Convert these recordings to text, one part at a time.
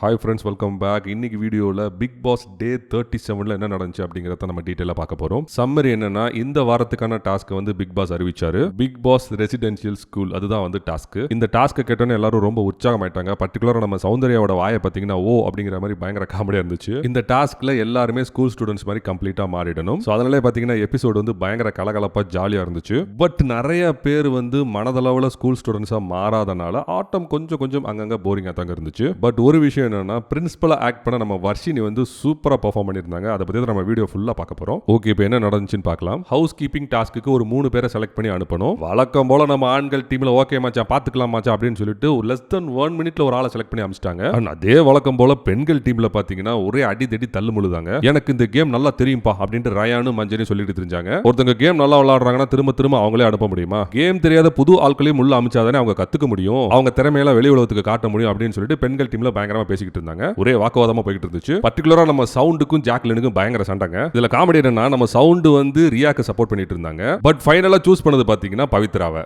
Hi friends, welcome back. இன்னைக்கு வீடியோவில் big pass டே 37 என்ன நடந்துச்சு அப்படிங்கிறத நம்ம டீட்டெயிலாக பார்க்க போகிறோம். சம்மரி என்னன்னா, இந்த வாரத்துக்கான டாஸ்க்கை வந்து பிக் பாஸ் அறிவிச்சாரு. பிக் பாஸ் ரெசிடென்ஷியல் ஸ்கூல், அதுதான் வந்து டாஸ்க். இந்த டாஸ்க்கை கேட்டோன்னே எல்லாரும் ரொம்ப உற்சாகமாயிட்டாங்க. பர்டிகுலராக நம்ம சௌந்தர்யாவோட வாயை பார்த்தீங்கன்னா ஓ அப்படிங்கிற மாதிரி பயங்கர காமெடியாக இருந்துச்சு. இந்த டாஸ்க்ல எல்லாருமே ஸ்கூல் ஸ்டூடெண்ட்ஸ் மாதிரி கம்ப்ளீட்டாக மாறிடணும். ஸோ அதனாலே பார்த்தீங்கன்னா எபிசோடு வந்து பயங்கர கலகலப்பாக ஜாலியாக இருந்துச்சு. பட் நிறைய பேர் வந்து மனதளவில் ஸ்கூல் ஸ்டூடெண்ட்ஸாக மாறாதனால ஆட்டம் கொஞ்சம் அங்கங்கே போரிங்காக தாங்க இருந்துச்சு. பட் ஒரு விஷயம் என்னன்னா, பிரின்சிபலா ஆக்ட் பண்ண நம்ம வர்ஷினி வந்து சூப்பரா பெர்ஃபார்ம் பண்ணிருந்தாங்க. அதை பத்தி நம்ம வீடியோ ஃபுல்லா பார்க்க போறோம். ஓகே, இப்போ என்ன நடந்துச்சுன்னு பார்க்கலாம். ஹவுஸ் கீப்பிங் டாஸ்க்கு ஒரு 3 பேரை செலக்ட் பண்ணி அனுப்பணும். வழக்கம் போல நம்ம ஆண்கள் டீம்ல ஓகே மச்சான் பாத்துக்கலாம் மச்சான் அப்படின்னு சொல்லிட்டு ஒரு less than 1 மினிட்ல ஒரு ஆளை செலக்ட் பண்ணி அனுப்பிச்சிட்டாங்க. அதே வழக்கம் போல பெண்கள் டீம்ல பாத்தீங்கன்னா ஒரே அடி தடி தள்ளு முழுதாங்க. எனக்கு இந்த கேம் நல்லா தெரியும்பா அப்படின்ட்டு ரயானும் மஞ்சரி சொல்லிட்டு தெரிஞ்சாங்க. ஒருத்தங்க கேம் நல்லா விளையாடுறாங்கன்னா திரும்ப அவங்களே அனுப்ப முடியுமா? கேம் தெரியாத புது ஆட்களையும் உள்ள அமிச்சாதானே அவங்க கத்துக்க முடியும், அவங்க திறமையெல்லாம் வெளி உலகத்துக்கு காட்ட முடியும் அப்படின்னு சொல்லிட்டு பெண்கள் டீம்ல பயங்கரமா பேசிக்கிட்டு இருந்தாங்க. ஒரே வாக்குவாதமா போயிட்டு இருந்துச்சு. பர்టిక్యులரா நம்ம சவுண்டுக்கும் ஜாக்லினுக்கும் பயங்கர சண்டைங்க. இதுல காமெடி என்னன்னா, நம்ம சவுண்ட் வந்து ரியாக்கு சப்போர்ட் பண்ணிட்டு இருந்தாங்க. பட் ஃபைனலா சூஸ் பண்ணது பாத்தீங்கன்னா பவித்ராவை.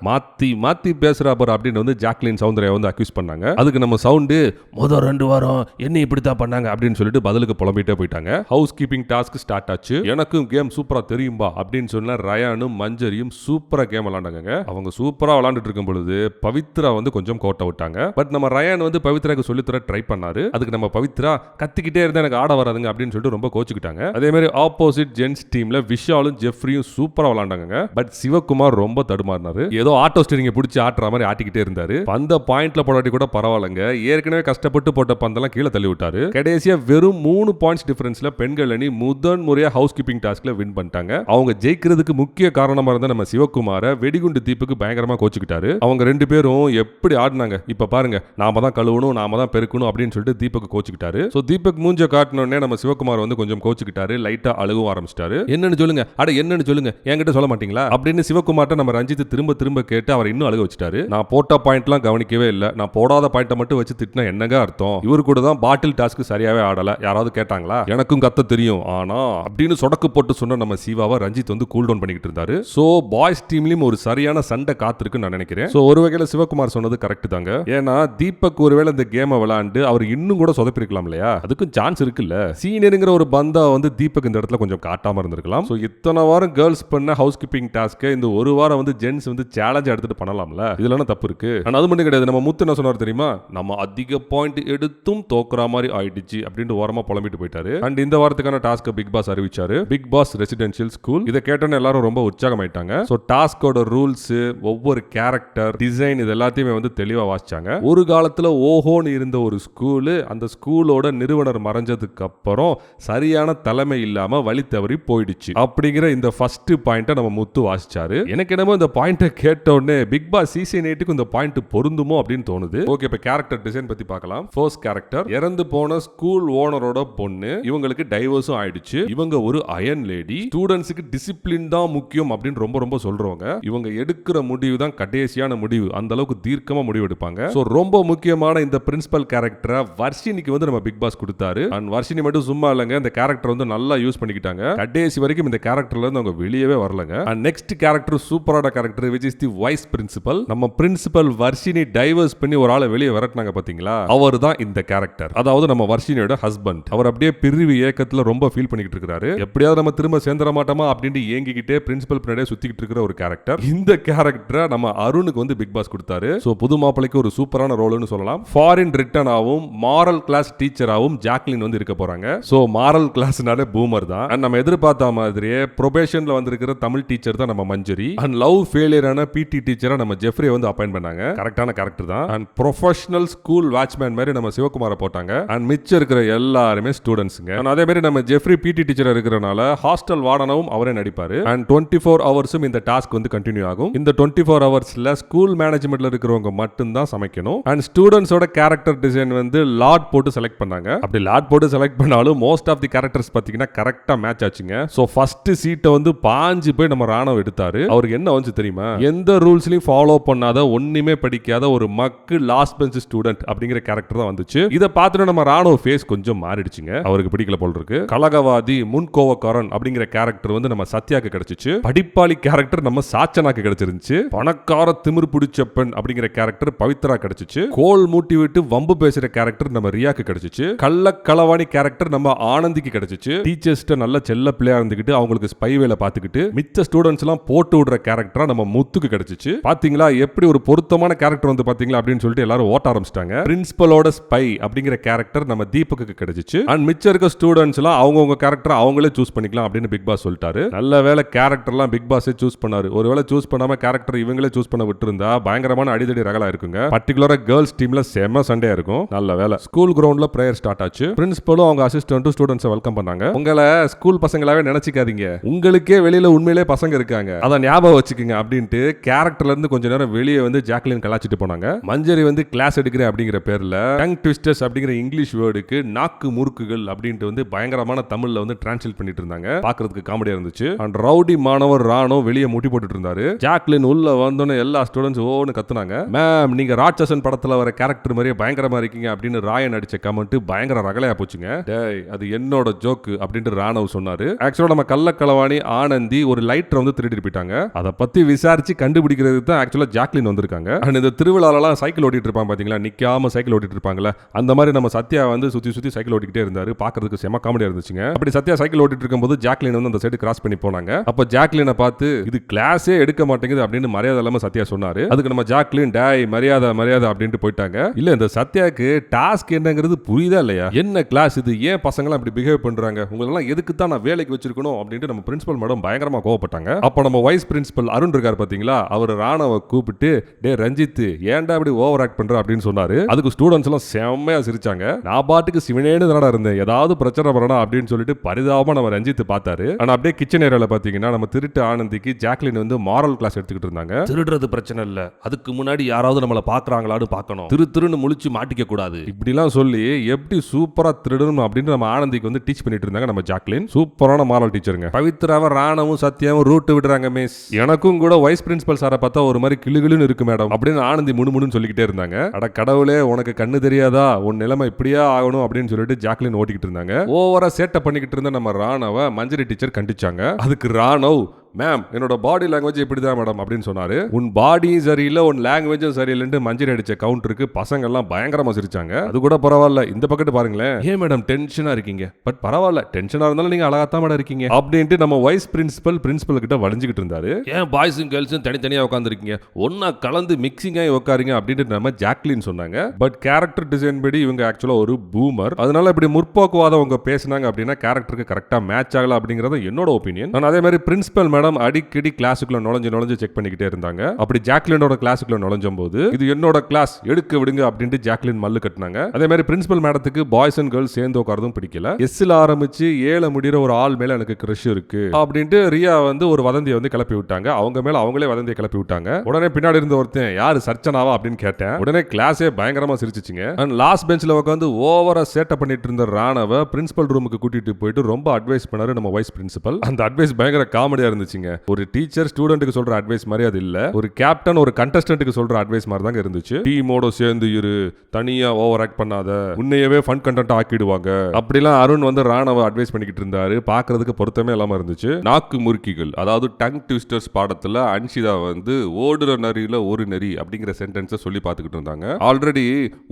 மாத்தி பேசுறா பாரு அப்படின்னு வந்து ஜாக்லின் சௌந்தர்யா வந்து அக்யூஸ் பண்ணாங்க. அதுக்கு நம்ம சவுண்ட் முதல் 2 வாரம் என்ன இப்படி தான் பண்ணாங்க அப்படின்னு சொல்லிட்டு பதிலுக்கு புலம்பிட்டே போயிட்டாங்க. ஹவுஸ் கீப்பிங் டாஸ்க் ஸ்டார்ட் ஆச்சு. எனக்கும் கேம் சூப்பரா தெரியும்பா அப்படின்னு சொன்ன ரயானும் மஞ்சரியும் சூப்பரா கேம் விளையாண்டாங்க. அவங்க சூப்பரா விளையாண்டுட்டு இருக்கும் பொழுது பவித்ரா வந்து கொஞ்சம் கோட்டை விட்டாங்க. பட் நம்ம ரயான் வந்து பவித்ராக்கு சொல்லித்தர ட்ரை பண்ணாரு. அதுக்கு நம்ம பவித்ரா கத்திக்கிட்டே இருந்தா எனக்கு ஆட வராதுங்க அப்படின்னு சொல்லிட்டு ரொம்ப கோச்சுக்கிட்டாங்க. அதே மாதிரி ஆப்போசிட் ஜென்ஸ் டீம்ல விஷாலும் ஜெஃப்ரியும் சூப்பரா விளையாண்டாங்க. பட் சிவகுமார் ரொம்ப தடுமாறினாரு. ஏதோ ஆட்டோ ஸ்டீரிங் பிடிச்சி ஆட்டுற மாதிரி ஆட்டிக்கிட்டே இருந்தாரு. பந்த பாயிண்ட்ல போடாட்டி கூட பரவாயில்லைங்க, ஏற்கனவே கஷ்டப்பட்டு போட்ட பந்தெல்லாம் கீழே தள்ளி விட்டாரு. கடைசியா வெறும் 3 பாயிண்ட்ஸ் டிஃபரன்ஸ்ல பெண்கள் அணி முதன் முறையா ஹவுஸ் கீப்பிங் டாஸ்க்ல வின் பண்ணிட்டாங்க. அவங்க ஜெயிக்கிறதுக்கு முக்கிய காரணமா இருந்த நம்ம சிவகுமார வெடிகுண்டு தீப்புக்கு பயங்கரமா கோச்சுக்கிட்டாரு. அவங்க 2 பேரும் எப்படி ஆடினாங்க இப்ப பாருங்க. நாம தான் கழுவணும், நாம தான் பெருக்கணும் அப்படின்னு சொல்லிட்டு தீபக் கோச்சுக்கிட்டாரு. சோ தீபக் மூஞ்ச காட்டினோடனே நம்ம சிவகுமார் வந்து கொஞ்சம் கோச்சுக்கிட்டாரு. லைட்டா அழுகவும் ஆரம்பிச்சிட்டாரு. என்னன்னு சொல்லுங்க, என்னன்னு சொல்லுங்க, என்கிட்ட சொல்ல மாட்டீங்களா அப்படின்னு சிவகுமார்ட்ட நம்ம ரஞ்சித் திரும்ப கேட்டு அவர் இன்னும் அழுக வச்சுட்டாரு. நான் போட்ட பாயிண்ட்லாம் கவனிக்கவே இல்ல, நான் போடாத பாயிண்ட மட்டும் வச்சு திட்டினா என்னங்க அர்த்தம்? இவரு கூட தான் பாட்டில் டாஸ்க் சரியாவே ஆடல, யாராவது கேட்டாங்களா? எனக்கும் கத்த தெரியும் ஆனா அப்படின்னு சொடக்கு போட்டு சொன்ன நம்ம சிவாவை ரஞ்சித் வந்து கூல் டவுன் பண்ணிக்கிட்டு இருந்தாரு. சோ பாய்ஸ் டீம்லயும் ஒரு சரியான சண்டை காத்திருக்குன்னு நான் நினைக்கிறேன். சோ ஒரு வகையில சிவகுமார் சொன்னது கரெக்ட் தாங்க. ஏன்னா தீபக் ஒருவேளை இந்த கேமை விளையாண்டு அவர் இன்னும் கூட சொதப்பிருக்கலாம் இல்லையா? அதுக்கும் சான்ஸ் இருக்குல்ல. சீனியர்ங்கிற ஒரு பந்தா வந்து தீபக் இந்த இடத்துல கொஞ்சம் காட்டாம இருந்திருக்கலாம். சோ இத்தனை வாரம் கேர்ள்ஸ் பண்ண ஹவுஸ் கீப்பிங் டாஸ்க் இந்த ஒரு வாரம் வந்து ஜென்ஸ் வந்து சேலஞ்ச் எடுத்துட்டு பண்ணலாம்ல. இதுல என்ன தப்பு இருக்கு? ஆனா அது மட்டும் கிடையாது. நம்ம முத்து என்ன சொன்னார் தெரியுமா? நம்ம அதிக பாயிண்ட் எடுத்தும் தோக்குற மாதிரி ஆயிடுச்சு அப்படின்னு ஓரமா புலம்பிட்டு போயிட்டாரு. அண்ட் இந்த வாரத்துக்கான டாஸ்க் பிக் பாஸ் அறிவிச்சாரு. Bigg Boss residential school. இதை கேட்டோன்னு எல்லாரும் ரொம்ப உற்சாகமாயிட்டாங்க. சோ டாஸ்கோட ரூல்ஸ், ஒவ்வொரு கேரக்டர் டிசைன் இது எல்லாத்தையுமே வந்து தெளிவா வாசிச்சாங்க. ஒரு காலத்துல ஓஹோன்னு இருந்த ஒரு ஸ்கூல், அந்த ஸ்கூலோட நிறுவனர் மறைஞ்சதுக்கு அப்புறம் சரியான தலைமை இல்லாம வழி தவறி போயிடுச்சு அப்படிங்கிற இந்த ஃபர்ஸ்ட் பாயிண்ட நம்ம முத்து வாசிச்சாரு. எனக்கு என்னமோ இந்த பாயிண்ட கேட்ட உடனே பிக் பாஸ் சீசன் 8க்கு இந்த பாயிண்ட் பொருந்துமோ அப்படின்னு தோணுது. ஓகே, இப்ப கேரக்டர் டிசைன் பத்தி பார்க்கலாம். ஃபர்ஸ்ட் கேரக்டர் இறந்து போன ஸ்கூல் ஓனரோட பொண்ணு. இவங்களுக்கு டைவர்ஸும் ஆயிடுச்சு. இவங்க ஒரு அயன் லேடி. ஸ்டூடெண்ட்ஸ்க்கு டிசிப்ளின் தான் முக்கியம் அப்படின்னு ரொம்ப சொல்றவங்க. இவங்க எடுக்கிற முடிவு தான் கடைசியான முடிவு. அந்த அளவுக்கு தீர்க்கமா முடிவு எடுப்பாங்க. சோ ரொம்ப முக்கியமான இந்த பிரின்சிபல் கேரக்டரை வர்ஷினிக்கு வந்து நம்ம பிக் பாஸ் கொடுத்தாரு. அண்ட் வர்ஷினி மட்டும் சும்மா இல்லங்க, இந்த கேரக்டர் வந்து நல்லா யூஸ் பண்ணிக்கிட்டாங்க. கடைசி வரைக்கும் இந்த கேரக்டர்ல இருந்து அவங்க வெளியவே வரலங்க. அண்ட் நெக்ஸ்ட் கேரக்டர் சூப்பரான character which is the vice principal. நம்ம பிரின்சிபல் வர்ஷினி டைவர்ஸ் பண்ணி ஒரு ஆளை வெளியே விரட்டினாங்க பாத்தீங்களா? அவர் தான் இந்த கேரக்டர். அதாவது நம்ம வர்ஷினியோட ஹஸ்பண்ட். அவர் அப்படியே பிரிவு ஏக்கத்துல ரொம்ப ஃபீல் பண்ணிக்கிட்டு இருக்காரு. எப்படியாவது நம்ம திரும்ப சேர்ந்துட மாட்டோமா அப்படின்னு ஏங்கிக்கிட்டே பிரின்சிபல் பின்னாடியே சுத்திக்கிட்டு இருக்கிற ஒரு கேரக்டர். இந்த கேரக்டரை நம்ம அருணுக்கு வந்து பிக் பாஸ் கொடுத்தாரு. சோ புது மாப்பிளைக்கு ஒரு சூப்பரான ரோல்னு சொல்லலாம். ஃபாரின் ரிட்டர்னாவும் மாரல் கிளாஸ் டீச்சராவும் ஜாக்லின் வந்து இருக்க போறாங்க. சோ மாரல் கிளாஸ்னாலே பூமர் தான். அண்ட் நம்ம எதிர்பார்த்த மாதிரியே ப்ரொபேஷன்ல வந்திருக்கிற தமிழ் டீச்சர் தான் நம்ம மஞ்சரி. அண்ட் லவ் ஃபெயிலியரான பிடி டீச்சரா நம்ம ஜெஃப்ரியை வந்து அப்பாயிண்ட் பண்ணாங்க. கரெக்டான கேரக்டர் தான். அண்ட் ப்ரொஃபஷனல் ஸ்கூல் வாட்ச்மேன் மாதிரி நம்ம சிவகுமாரை போட்டாங்க. அண்ட் மிச்சம் இருக்கிற எல்லாருமே ஸ்டூடெண்ட்ஸ்ங்க. அதே மாதிரி நம்ம ஜெஃப்ரி பிடி டீச்சர் இருக்கிறனால ஹாஸ்டல் வார்டனாவும் அவரே நடிப்பாரு. அண்ட் 24 ஹவர்ஸும் இந்த டாஸ்க் வந்து கண்டினியூ ஆகும். இந்த 24 ஹவர்ஸ்ல ஸ்கூல் மேனேஜ்மெண்ட்ல இருக்கிறவங்க மட்டும் தான் சமைக்கணும். அண்ட் ஸ்டூடெண்ட்ஸோட கேரக்டர் டிசைன் வந்து லாட் போட்டு செலக்ட் பண்ணாங்க. அப்படி லாட் போட்டு செலக்ட் பண்ணாலும் மோஸ்ட் ஆஃப் தி கேரக்டர்ஸ் பாத்தீங்கன்னா கரெக்டா மேட்ச் ஆச்சுங்க. சோ ஃபர்ஸ்ட் சீட்டை வந்து பாஞ்சு போய் நம்ம ராணவ் எடுத்தாரு. அவருக்கு என்ன வந்து தெரியுமா? எந்த ரூல்ஸ்லயும் ஃபாலோ பண்ணாத, ஒண்ணுமே படிக்காத ஒரு மக்கு லாஸ்ட் பெஞ்ச் ஸ்டூடெண்ட் அப்படிங்கிற கேரக்டர் தான் வந்துச்சு. இதை பார்த்துட்டு நம்ம ராணவ் ஃபேஸ் கொஞ்சம் மாறிடுச்சுங்க. அவருக்கு பிடிக்கல போல இருக்கு. கலகவாதி முன்கோவக்காரன் அப்படிங்கிற கேரக்டர் வந்து நம்ம சத்யாக்கு கிடைச்சிச்சு. படிப்பாளி கேரக்டர் நம்ம சாச்சனாக்கு கிடைச்சிருந்துச்சு. பணக்கார திமிர் பிடிச்ச பெண் அப்படிங்கிற கேரக்டர் பவித்ரா கிடைச்சிச்சு. கோல் மூட்டி விட்டு வம்பு பேசுற கேரக்டர் கேரக்டர் நம்ம ரியாக்கு கிடைச்சிச்சு. கள்ளக்களவாணி கேரக்டர் நம்ம ஆனந்திக்கு கிடைச்சிச்சு. டீச்சர்ஸ்ட நல்ல செல்ல பிள்ளையா இருந்துகிட்டு அவங்களுக்கு ஸ்பை வேலை பார்த்துக்கிட்டு மிச்ச ஸ்டூடெண்ட்ஸ் எல்லாம் போட்டு விடுற கேரக்டரா நம்ம முத்துக்கு கிடைச்சிச்சு. பாத்தீங்களா எப்படி ஒரு பொருத்தமான கேரக்டர் வந்து பாத்தீங்களா அப்படின்னு சொல்லிட்டு எல்லாரும் ஓட்ட ஆரம்பிச்சிட்டாங்க. பிரின்சிபலோட ஸ்பை அப்படிங்கிற கேரக்டர் நம்ம தீபக்கு கிடைச்சிச்சு. அண்ட் மிச்ச இருக்க ஸ்டூடெண்ட்ஸ் எல்லாம் அவங்கவுங்க கேரக்டர் அவங்களே சூஸ் பண்ணிக்கலாம் அப்படின்னு பிக் பாஸ் சொல்லிட்டாரு. நல்ல வேலை கேரக்டர் எல்லாம் பிக் பாஸே சூஸ் பண்ணாரு. ஒருவேளை சூஸ் பண்ணாம கேரக்டர் இவங்களே சூஸ் பண்ண விட்டுருந்தா பயங்கரமான அடிதடி ரகலா இருக்குங்க. பர்டிகுலரா கேர்ள்ஸ் டீம்ல செம சண்டையா இருக்கும். நல்ல வேலை ஸ்கூல் கிரவுண்ட்ல பிரேயர் ஸ்டார்ட் ஆச்சு. பிரின்சிபலும் அவங்க அசிஸ்டன்ட்டும் ஸ்டூடெண்ட்ஸை வெல்கம் பண்ணாங்க. உங்களை ஸ்கூல் பசங்களாவே நினைச்சுக்காதீங்க, உங்களுக்கே வெளியில உண்மையிலே பசங்க இருக்காங்க, அதை ஞாபகம் வச்சுக்கோங்க அப்படின்ட்டு கேரக்டர்ல இருந்து கொஞ்ச நேரம் வெளியே வந்து ஜாக்லின் கலாச்சிட்டு போனாங்க. மஞ்சரி வந்து கிளாஸ் எடுக்கிறேன் அப்படிங்கிற பேர்ல டங் ட்விஸ்டர்ஸ் அப்படிங்கிற இங்கிலீஷ் வேர்டுக்கு நாக்கு முறுக்குகள் அப்படின்ட்டு வந்து பயங்கரமான தமிழ்ல வந்து டிரான்ஸ்லேட் பண்ணிட்டு இருந்தாங்க. பாக்குறதுக்கு காமெடியா இருந்துச்சு. அண்ட் ரவுடி மாணவர் ராணோ வெளியே முட்டி போட்டுட்டு இருந்தாரு. ஜாக்லின் உள்ள வந்தோன்னு எல்லா ஸ்டூடெண்ட்ஸ் ஓன்னு கத்துனாங்க. மேம் நீங்க ராட்சசன் படத்துல வர கேரக்டர் மாதிரியே பயங்கரமா இருக்கீங்க அப்படின்னு ராயன் அடிச்ச கமெண்ட் பயங்கர ரகலையா போச்சுங்க. டேய் அது என்னோட ஜோக்கு அப்படின்ட்டு ராணவ் சொன்னாரு. ஆக்சுவலா நம்ம கள்ளக்களவாணி ஆனந்தி ஒரு லைட்டர் வந்து திருடிட்டு போயிட்டாங்க. அதை பத்தி விசாரிச்சு கண்டுபிடிக்கிறதுக்கு தான் ஆக்சுவலா ஜாக்லின் வந்திருக்காங்க. அண்ட் இந்த திருவிழாலாம் சைக்கிள் ஓட்டிட்டு இருப்பாங்க பாத்தீங்களா, நிக்காம சைக்கிள் ஓட்டிட்டு இருப்பாங்கல்ல, அந்த மாதிரி நம்ம சத்யா வந்து சுத்தி சுத்தி சைக்கிள் ஓட்டிக்கிட்டே இருந்தாரு. பாக்குறதுக்கு செம காமெடியா இருந்துச்சுங்க. அப்படி சத்யா சைக்கிள் ஓட்டிட்டு இருக்கும்போது ஜாக்லின் வந்து அந்த சைடு கிராஸ் பண்ணி போனாங்க. அப்ப ஜாக்லினை பார்த்து இது கிளாஸே எடுக்க மாட்டேங்குது அப்படின்னு மரியாதை இல்லாம சத்யா சொன்னாரு. அதுக்கு நம்ம ஜாக்லின் டாய் மரியாதை மரியாதை அப்படின்ட்டு போயிட்டாங்க. இல்ல இந்த சத்யாக்கு டாஸ்க் என்னங்கிறது புரியுதா இல்லையா? என்ன கிளாஸ் இது, ஏன் பசங்க எல்லாம் இப்படி பிஹேவ் பண்றாங்க, உங்களெல்லாம் எதுக்கு தான் நான் வேலைக்கு வச்சிருக்கணும் அப்படின்ட்டு நம்ம பிரின்சிபல் மேடம் பயங்கரமா கோவப்பட்டாங்க. அப்ப நம்ம வைஸ் பிரின்சிபல் அருண் இருக்காரு பாத்தீங்களா, அவர் ராணவ கூப்பிட்டு டே ரஞ்சித் ஏன்டா இப்படி ஓவர் ஆக்ட் பண்ற அப்படின்னு சொன்னாரு. அதுக்கு ஸ்டூடெண்ட்ஸ் எல்லாம் செம்மையா சிரிச்சாங்க. நான் பாட்டுக்கு சிவனேன்னு தானடா இருந்தேன், ஏதாவது பிரச்சனை வரணும் அப்படின்னு சொல்லிட்டு பரிதாபமா நம்ம ரஞ்சித் பார்த்தாரு. ஆனா அப்படியே கிச்சன் ஏரியால பாத்தீங்கன்னா நம்ம திருட்டு ஆனந்திக்கு ஜாக்லின் வந்து மாரல் கிளாஸ் எடுத்துக்கிட்டு இருந்தாங்க. திருடுறது பிரச்சனை இல்ல, அதுக்கு முன்னாடி யாராவது நம்மள பாக்குறாங்களான்னு பார்க்கணும், திருன்னு முழிச்சு மாட்டிக்க கூடாது இப்படிலாம் சொல்லி எப்படி சூப்பரா திருடணும் அப்படின்னு நம்ம ஆனந்திக்கு வந்து டீச் பண்ணிட்டு இருந்தாங்க நம்ம ஜாக்லின். சூப்பரான மாரல் டீச்சருங்க. பவித்ராவும் ராணவும் சத்யாவும் ரூட் விடுறாங்க மிஸ், எனக்கும் கூட வைஸ் பிரின்சிபல் சாரை பார்த்தா ஒரு மாதிரி கிளுகிளுன்னு இருக்கு மேடம் அப்படின்னு ஆனந்தி முணுமுணுன்னு சொல்லிக்கிட்டே இருந்தாங்க. அட கடவுளே உனக்கு கண்ணு தெரியாதா, உன் நிலைமை இப்படியா ஆகணும் அப்படின்னு சொல்லிட்டு ஜாக்லின் ஓட்டிக்கிட்டு இருந்தாங்க. ஓவரா சேட்டை பண்ணிக்கிட்டு இருந்த நம்ம ராணவ மஞ்சரி டீச்சர் கண்டிச்சாங்க. அதுக்கு ராணவ் மேம் என்னோட பாடி லாங்குவேஜ் இப்படிதான் மேடம் அப்படின்னு சொன்னாரு. உன் பாடியும் சரியில்லை உன் லாங்குவேஜும் சரியில்லைன்னு மஞ்சள் அடிச்ச கவுண்டருக்கு பசங்க எல்லாம் பயங்கரமா சிரிச்சாங்க. அது கூட பரவாயில்ல, இந்த பக்கத்து பாருங்களேன், ஏன் மேடம் டென்ஷனா இருக்கீங்க, பட் பரவாயில்ல டென்ஷனா இருந்தாலும் நீங்க அழகாத்தான் மேடம் இருக்கீங்க அப்படின்ட்டு நம்ம வைஸ் பிரின்சிபல் கிட்ட வளைஞ்சுக்கிட்டு இருந்தாரு. ஏன் பாய்ஸும் கேர்ள்ஸும் தனித்தனியா உட்காந்துருக்கீங்க, ஒன்னா கலந்து மிக்சிங்கா உட்காருங்க அப்படின்ட்டு நம்ம ஜாக்லின் சொன்னாங்க. பட் கேரக்டர் டிசைன் படி இவங்க ஆக்சுவலா ஒரு பூமர், அதனால இப்படி முற்போக்குவாதவங்க பேசினாங்க அப்படின்னா கேரக்டருக்கு கரெக்டா மேட்ச் ஆகல அப்படிங்கறது என்னோட ஒப்பீனியன். நான் அதே மாதிரி பிரின்சிபல் மேடம் அடிக்கடி கிளாஸுக்குள்ள நுழைஞ்சு செக் பண்ணிக்கிட்டே இருந்தாங்க. அப்படி ஜாக்லினோட கிளாஸுக்குள்ள நுழைஞ்சும் போது இது என்னோட கிளாஸ் எடுக்க விடுங்க அப்படின்ட்டு ஜாக்லின் மல்லு கட்டினாங்க. அதே மாதிரி பிரின்சிபல் மேடத்துக்கு பாய்ஸ் அண்ட் கேர்ள்ஸ் சேர்ந்து உட்காரதும் பிடிக்கல. எஸ்ல ஆரம்பிச்சு 7 முடிகிற ஒரு ஆள் மேல எனக்கு கிரஷ் இருக்கு அப்படின்ட்டு ரியா வந்து ஒரு வதந்தியை வந்து கிளப்பி விட்டாங்க. அவங்க மேல அவங்களே வதந்தியை கிளப்பி விட்டாங்க. உடனே பின்னாடி இருந்த ஒருத்தன் யாரு சர்ச்சனாவா அப்படின்னு கேட்டேன். உடனே கிளாஸே பயங்கரமா சிரிச்சுச்சுங்க. அண்ட் லாஸ்ட் பெஞ்ச்ல உட்காந்து ஓவரா சேட்டை பண்ணிட்டு இருந்த ராணவ பிரின்சிபல் ரூமுக்கு கூட்டிட்டு போயிட்டு ரொம்ப அட்வைஸ் பண்ணாரு நம்ம வைஸ் பிரின்சிபல். அந்த அட்வைஸ் பயங்கர காமெடியா இருந்துச்சுங்க. ஒரு டீச்சர் ஸ்டூடெண்ட்டுக்கு சொல்ற அட்வைஸ் மாதிரி அது இல்ல, ஒரு கேப்டன் ஒரு கண்டஸ்டன்ட்டுக்கு சொல்ற அட்வைஸ் மாதிரி தான் இருந்துச்சு. டீமோட சேர்ந்து இரு, தனியா ஓவர் ஆக்ட் பண்ணாத, உன்னையவே ஃபன் கண்டென்ட் ஆக்கிடுவாங்க அப்படிலாம் அருண் வந்து ராணவ அட்வைஸ் பண்ணிக்கிட்டு இருந்தாரு. பாக்குறதுக்கு பொருத்தமே இல்லாம இருந்துச்சு. நாக்கு முறுக்கிகள் அதாவது டங் ட்விஸ்டர்ஸ் பாடத்துல அன்ஷிதா வந்து ஓடுற நரியில ஒரு நரி அப்படிங்கிற சென்டென்ஸை சொல்லி பாத்துக்கிட்டு இருந்தாங்க. ஆல்ரெடி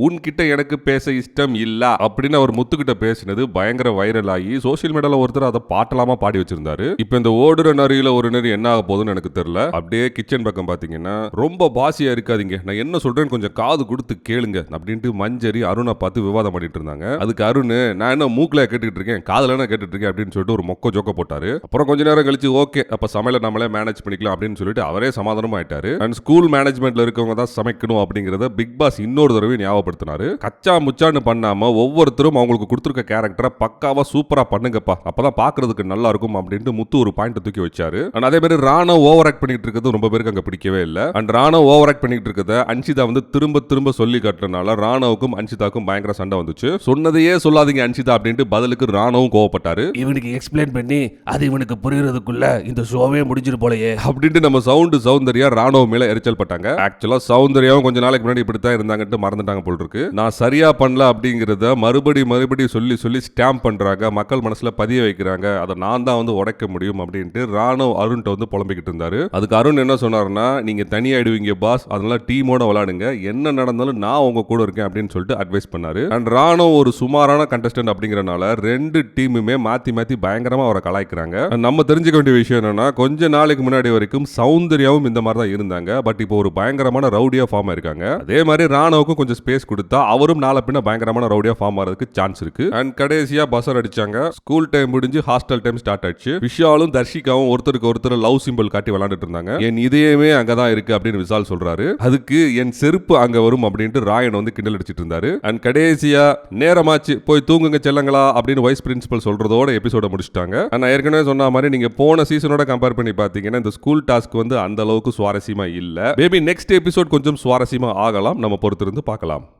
உன்கிட்ட எனக்கு பேச இஷ்டம் இல்ல அப்படின்னு அவர் முத்துக்கிட்ட பேசினது பயங்கர வைரல் ஆகி சோசியல் மீடியால ஒருத்தர் அதை பாட்டலாமா பாடி வச்சிருந்தாரு. இப்ப இந்த ஓடுற நரியில ஒரு நரி என்ன ஆக போகுதுன்னு எனக்கு தெரியல. அப்படியே கிச்சன் பக்கம் பாத்தீங்கன்னா ரொம்ப பாசியா இருக்காதீங்க, நான் என்ன சொல்றேன்னு கொஞ்சம் காது கொடுத்து கேளுங்க அப்படின்ட்டு மஞ்சரி அருணை பார்த்து விவாதம் பண்ணிட்டு இருந்தாங்க. அதுக்கு அருண் நான் என்ன மூக்குல கேட்டுட்டு இருக்கேன் காதுல கேட்டுட்டு இருக்கேன் அப்படின்னு சொல்லிட்டு ஒரு மொக்க ஜோக்க போட்டாரு. அப்புறம் கொஞ்ச நேரம் கழிச்சு ஓகே அப்ப சமையல நம்மளே மேனேஜ் பண்ணிக்கலாம் அப்படின்னு சொல்லிட்டு அவரே சமாதானம் ஆயிட்டாரு. அண்ட் ஸ்கூல் மேனேஜ்மெண்ட்ல இருக்கவங்க தான் சமைக்கணும் அப்படிங்கறத பிக் பாஸ் இன்னொரு தடவை ஞாபகப்படுத்தினாரு. கச்சா முச்சான்னு பண்ணாம ஒவ்வொருத்தரும் அவங்களுக்கு கொடுத்திருக்க கேரக்டரை பக்காவா சூப்பரா பண்ணுங்கப்பா, அப்பதான் பாக்குறதுக்கு நல்லா இருக்கும் அப்படின்ட்டு முத்து ஒரு பாயிண்ட் தூக்கி வச்சாரு. அதே மாதிரி ராணா ஓவர் ஆக்ட் பண்ணிட்டு இருக்கிறது ரொம்ப பேருக்கு அங்க பிடிக்கவே இல்ல. அண்ட் ராணா ஓவர் ஆக்ட் பண்ணிட்டு இருக்கிறத அன்ஷிதா வந்து திரும்ப சொல்லி காட்டுறதுனால ராணாவுக்கும் அன்ஷிதாவுக்கும் பயங்கர சண்டை வந்துச்சு. சொன்னதையே சொல்லாதீங்க அன்ஷிதா அப்படின்ட்டு பதிலுக்கு ராணாவும் கோவப்பட்டாரு. இவனுக்கு எக்ஸ்பிளைன் பண்ணி அது இவனுக்கு புரியறதுக்குள்ள இந்த ஷோவே முடிஞ்சிரு போலயே அப்படின்ட்டு நம்ம சௌந்தர்யா ராணவ மேல எரிச்சல் பட்டாங்க. ஆக்சுவலா சௌந்தர்யாவும் கொஞ்ச நாளைக்கு முன்னாடி இப்படித்தான் இருந்தாங்கன்னு மறந்துட்டாங்க போல் இருக்கு. நான் சரியா பண்ணல அப்படிங்கறத மறுபடி சொல்லி ஸ்டாம்ப் பண்றாங்க, மக்கள் மனசுல பதிய வைக்கிறாங்க, அதை நான் தான் வந்து உடைக்க முடியும் அப்படின்ட்டு ராணவ ராணவ் அருண்ட்ட வந்து புலம்பிக்கிட்டு இருந்தாரு. அதுக்கு அருண் என்ன சொன்னாருன்னா, நீங்க தனியாயிடுவீங்க பாஸ், அதனால டீமோட விளையாடுங்க, என்ன நடந்தாலும் நான் உங்க கூட இருக்கேன் அப்படின்னு சொல்லிட்டு அட்வைஸ் பண்ணாரு. அண்ட் ராணவ் ஒரு சுமாரான கண்டஸ்டன்ட் அப்படிங்கறனால ரெண்டு டீமுமே மாத்தி மாத்தி பயங்கரமா அவரை கலாய்க்கிறாங்க. நம்ம தெரிஞ்சுக்க வேண்டிய விஷயம் என்னன்னா, கொஞ்ச நாளைக்கு முன்னாடி வரைக்கும் சௌந்தர்யாவும் இந்த மாதிரி தான் இருந்தாங்க. பட் இப்போ ஒரு பயங்கரமான ரவுடியா ஃபார்ம் ஆயிருக்காங்க. அதே மாதிரி ராணவுக்கும் கொஞ்சம் ஸ்பேஸ் கொடுத்தா அவரும் நாளை பின்ன பயங்கரமான ரவுடியா ஃபார்ம் ஆகிறதுக்கு சான்ஸ் இருக்கு. அண்ட் கடைசியா பஸர் அடிச்சாங்க. ஸ்கூல் டைம் முடிஞ்சு ஹாஸ்டல் டைம் ஸ்டார்ட் ஆயிடுச்சு. விஷாலும் தர்ஷிகாவும் ஒருத்தருக்கு ஒருத்தர் லவ் சிம்பிள் காட்டி விளையாண்டுட்டு இருந்தாங்க. என் இதயமே அங்கதான் இருக்கு அப்படின்னு விஷால் சொல்றாரு. அதுக்கு என் செருப்பு அங்க வரும் அப்படின்ட்டு ராயன் வந்து கிண்டல் அடிச்சிட்டு இருந்தாரு. அண்ட் கடைசியா நேரமாச்சு போய் தூங்குங்க செல்லங்களா அப்படின்னு வைஸ் பிரின்சிபல் சொல்றதோட எபிசோட முடிச்சிட்டாங்க. நான் ஏற்கனவே சொன்ன மாதிரி நீங்க போன சீசனோட கம்பேர் பண்ணி பாத்தீங்கன்னா இந்த ஸ்கூல் டாஸ்க் வந்து அந்த அளவுக்கு சுவாரஸ்யமா இல்ல. மேபி நெக்ஸ்ட் எபிசோட் கொஞ்சம் சுவாரஸ்யமா ஆகலாம். நம்ம பொறுத்திருந்து பார்க்கலாம்.